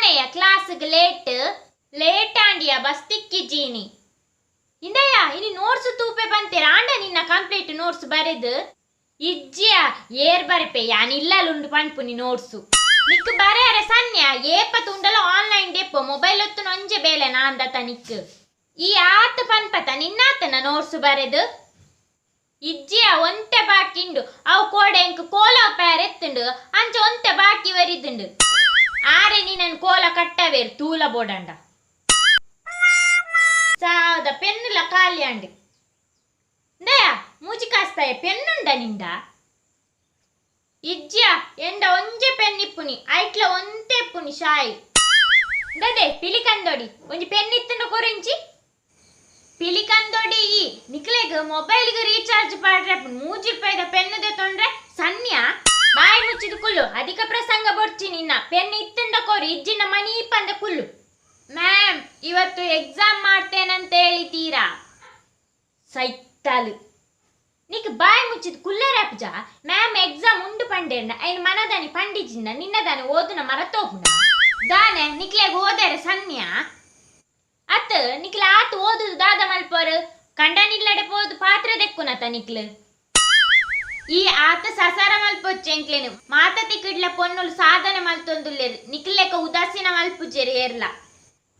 ದಾನೆಯ ಕ್ಲಾಸ್ಗೆ late ಆಂಡಿಯ bus ತಿಕ್ಕಿಜೀನಿ ಇಂದಯ್ಯ ಇನಿ notes ತೂಪೆ ಬಂತೇರ and ನಿನ್ನ ಕಂಪ್ಲೀಟ್ ನೋಟ್ಸ್ ಬರೆದು ಇಜ್ಜಿಯ ಏರ್ ಬರಪೆ ಯಾನ್ ಇಲ್ಲುಂಡು ಪಂಪುನಿ ನೋಟ್ಸು ನಿಕ್ ಬರೆಯರೆ ಸನ್ಯ ಏಪ ತುಂಡಲ ಆನ್ಲೈನ್ ಡೆಪ್ಪೋ ಮೊಬೈಲ್ ಹೊತ್ತು ನೊಂಜೆ ಬೇಲೆ ನಾಂದತ ನಿಕ್ ಈ ಆತ ಪನ್ಪತ ನಿನ್ನಾತನ ನೋಟ್ಸ್ ಬರೆದು ಇಜ್ಜಿಯ ಒಂತೆ ಬಾಕಿಂಡು ಅವು ಕೋಡೆ ಎಂಕ್ ಕೋಲ ಪ್ಯಾರ್ ಎತ್ತುಂಡು ಅಂಚ ಒಂತೆ ಬಾಕಿ ವರಿದುಂಡು ಆರೆ ನೀನನ್ ಕೋಲ ಕಟ್ಟವೇರು ತೂಲ ಬೋಡಂಡ ಸಾವದ ಪೆನ್ನುಲ ಖಾಲಿ ಅಂಡು ದಯ ಮೂಜಿ ಕಾಸ್ತಾಯ ಪೆನ್ನುಂಡ ನಿಂದ ಇಜ್ಜಿಯ ಎಂಡ ಒಂಜೆ ಪೆನ್ನಿಪ್ಪುನಿ ಐಟ್ಲ ಒಂತೆ ಎಪ್ಪುನಿ ಶಾಯಿ ದದೆ ಪಿಲಿಕಂದೋಡಿ ಒಂಜಿ ಪೆನ್ನಿತ್ತುಂಡು ಕೊರಿಂಚಿ ಪಿಲಿಕಂದೋಡಿ ನಿಕ್ಲೆಗ್ ಮೊಬೈಲ್ಗೆ ರೀಚಾರ್ಜ್ ಪಾಡ್ರೆ ₹3 ಪೆನ್ನುದೆ ತೊಂಡ್ರೆ ಸನ್ಯ ಬಾಯಿ ಮುಚ್ಚಿದ ಕುಲ್ಲು ಅಧಿಕ ಪ್ರಸಂಗ ಬೊಡ್ಚಿ ನಿನ್ನ ಪೆನ್ ಇತ್ತುಂಡ ಕೋರಿ ಇಜ್ಜಿನ ಮನಿ ಪಂದ ಕುಲ್ಲು ಮ್ಯಾಮ್ ಇವತ್ತು ಎಕ್ಸಾಮ್ ಮಾಡ್ತೇನಂತ ಹೇಳಿತೀರಾ ಸೈತಾಲು ನಿಕ್ ಬಾಯಿ ಮುಚ್ಚಿದ ಕುಲ್ಲರಪ್ಜ ಮ್ಯಾಮ್ ಎಕ್ಸಾಮ್ ಉಂಡು ಪಂಡೇರ್ನ ಐನ್ ಮನದಾನಿ ಪಂಡಿಜಿನ ನಿನ್ನದಾನಿ ಓದುನ ಮರತೋಪುನ ದಾನೆ ನಿಕ್ಲೆಗ್ ಓದರೆ ಸನ್ಯ ಅತ್ ನಿಕ್ಲ ಆತು ಓದುದು ದಾದ ಮಲ್ಪೋರು ಕಂಡನಿಲ್ಲಡೆ ಪೋದು ಪಾತ್ರ ದೆಕ್ಕುನತ ನಿಕ್ಲು ಈ ಆತ ಸಸಾರ ಮಲ್ಪೊಚ್ಚೆಂಕ್ಲೇನು ಮಾತತಿ ಕಿಡ್ಲ ಪೊನ್ನುಲು ಸಾಧನೆ ಮಲ್ತೊಂದುಲ್ಲೇರು ನಿಕ್ಲೆಕ ಉದಾಸೀನ ಮಲ್ಪುಜೆರು ಏರ್ಲ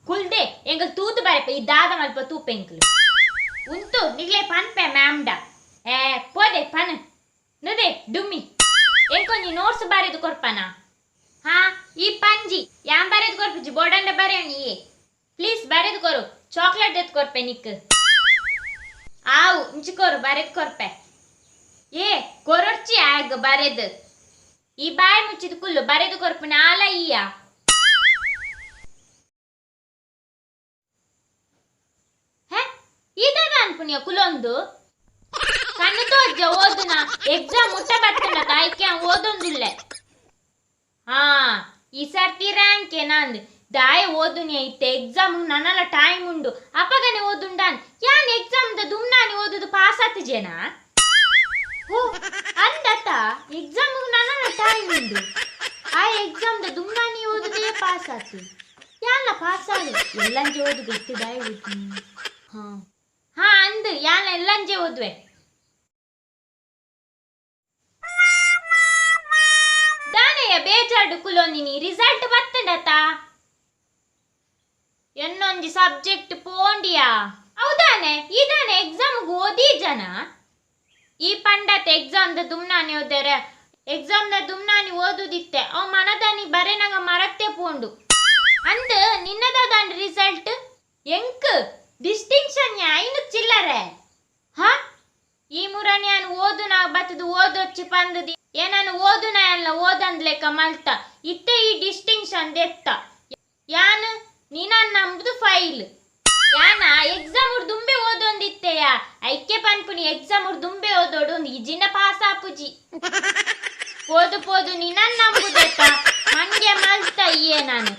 ಕುಲ್ದೆ ಎಂಗಲ್ ತೂತು ಬರಪೆ ಈ ದಾದ ಮಲ್ಪ ತೂಪೆಂಕ್ಲು ಉಂತು ನಿಕ್ಲೆ ಪನ್ಪೆ ಮ್ಯಾಮ್ಡ ಪೋದೆ ಪನ್ ನುದೆ ಡುಮ್ಮಿ ಎಂಕೊಂಜಿ ನೋಟ್ಸ್ ಬರೆದು ಕೊರ್ಪನ ಹಾ ಈ ಪಂಜಿ ಯಾಂ ಬರೆದು ಕೊರ್ಪಿಜಿ ಬೋಡಂಡ ಬರೆಯೋಣಿಯೇ ಪ್ಲೀಸ್ ಬರೆದು ಕೊರು ಚಾಕ್ಲೇಟ್ ಎತ್ ಕೊರ್ಪೆ ನಿಕ್ ಆವು ಇಂಚಿಕೋರು ಬರೆದು ಕೊರ್ಪೆ ಕೊರೊರ್ಚಿ ಆಗ ಬರೆದು ಈ ಬಾಯಿ ಮುಚ್ಚಿದ ಕುಲ್ಲು ಬರೆದು ಕೊರ್ಪುನ ಆಲ ಈಯ ಇದದ ಅನ್ಪುನಿಯ ಕುಲೊಂದು ಕಣ್ಣು ತೋಜ್ಜ ಓದುನ ಎಕ್ಸಾಮ್ ಮುಟ್ಟ ಬರ್ತಂಡ ತಾಯ್ಕೆ ಓದೊಂದುಲ್ಲೆ ಹಾ ಈ ಸರ್ತಿ ರ್ಯಾಂಕ್ ಏನಂದ್ ದಾಯ ಓದುನಿ ಐತೆ ಎಕ್ಸಾಮ್ ನನ್ನಲ ಟೈಮ್ ಉಂಡು ಅಪಗನೆ ಓದುಂಡಾನ್ ಯಾನ್ ಎಕ್ಸಾಮ್ ದ ದುಮ್ನಾನಿ ಓದುದು ಪಾಸ್ ಆತ ಜನ ಓ ಅಂದತ ಎಕ್ಸಾಮ್ ನನ್ನಲ ಟೈಮ್ ಉಂಡು ಆ ಎಕ್ಸಾಮ್ ದ ದುಮ್ನಾನಿ ಓದುದೇ ಪಾಸ್ ಆತು ಯಾನ್ಲ ಪಾಸ್ ಆಗಿ ಎಲ್ಲಂಜೆ ಓದುದು ಇತ್ತು ದಾಯ ಓದು ಹಾ ಅಂದ್ ಯಾನ್ಲ ಎಲ್ಲಂಜೆ ಓದುವೆ ದಾನೆಯ ಬೇಜಾರ್ಡು ಕುಲೋನಿನಿ ರಿಸಲ್ಟ್ ಬತ್ತಂಡತ ಎನ್ನೊಂಜಿ ಸಬ್ಜೆಕ್ಟ್ ಪೋಂಡಿಯಾ ಹೌದಾನೆ ಇದಾನೆ ಎಕ್ಸಾಮ್ಗೆ ಓದಿ ಜನ ಈ ಪಂಡತ ಎಕ್ಸಾಮ್ ದ ದುಮ್ನಾನಿ ಓದರೆ ಎಕ್ಸಾಮ್ ದ ದುಮ್ನಾನಿ ಓದುದಿತ್ತೆ ಅವ್ ಮನದಾನಿ ಬರೆನಗ ಮರತ್ತೆ ಪೋಂಡು ಅಂದ್ ನಿನ್ನದಾದ ರಿಸಲ್ಟ್ ಎಂಕ್ ಡಿಸ್ಟಿಂಕ್ಷನ್ ಐನು ಚಿಲ್ಲರೆ ಹಾ ಈ ಮುರನ್ಯಾನ್ ಓದುನ ಬತ್ತದು ಓದೊಚ್ಚಿ ಪಂದದಿ ಏನನ್ನು ಓದುನ ಎಲ್ಲ ಓದಂದ್ಲೆಕ್ಕ ಮಲ್ತ ಇತ್ತೆ ಈ ಡಿಸ್ಟಿಂಕ್ಷನ್ ದೆತ್ತ ಯಾನ್ ನೀನನ್ ನಂಬುದು ಫೈಲ್ ಯಾನ ಎಕ್ಸಾಮ್ ದುಂಬೆ ಓದೊಂದಿತ್ತೆಯ ಐಕ್ಕೆ ಪನ್ಪುನಿ ಎಕ್ಸಾಮ್ ದುಂಬೆ ಓದೋಡು ಒಂದು ಇಜಿನ ಪಾಸ್ ಆಪುಜಿ ಓದು ಪೋದು ನೀನನ್ ನಂಬುದೆತ್ತ ಹಂಗೆ ಮಲ್ತ ಇಯೇ ನಾನು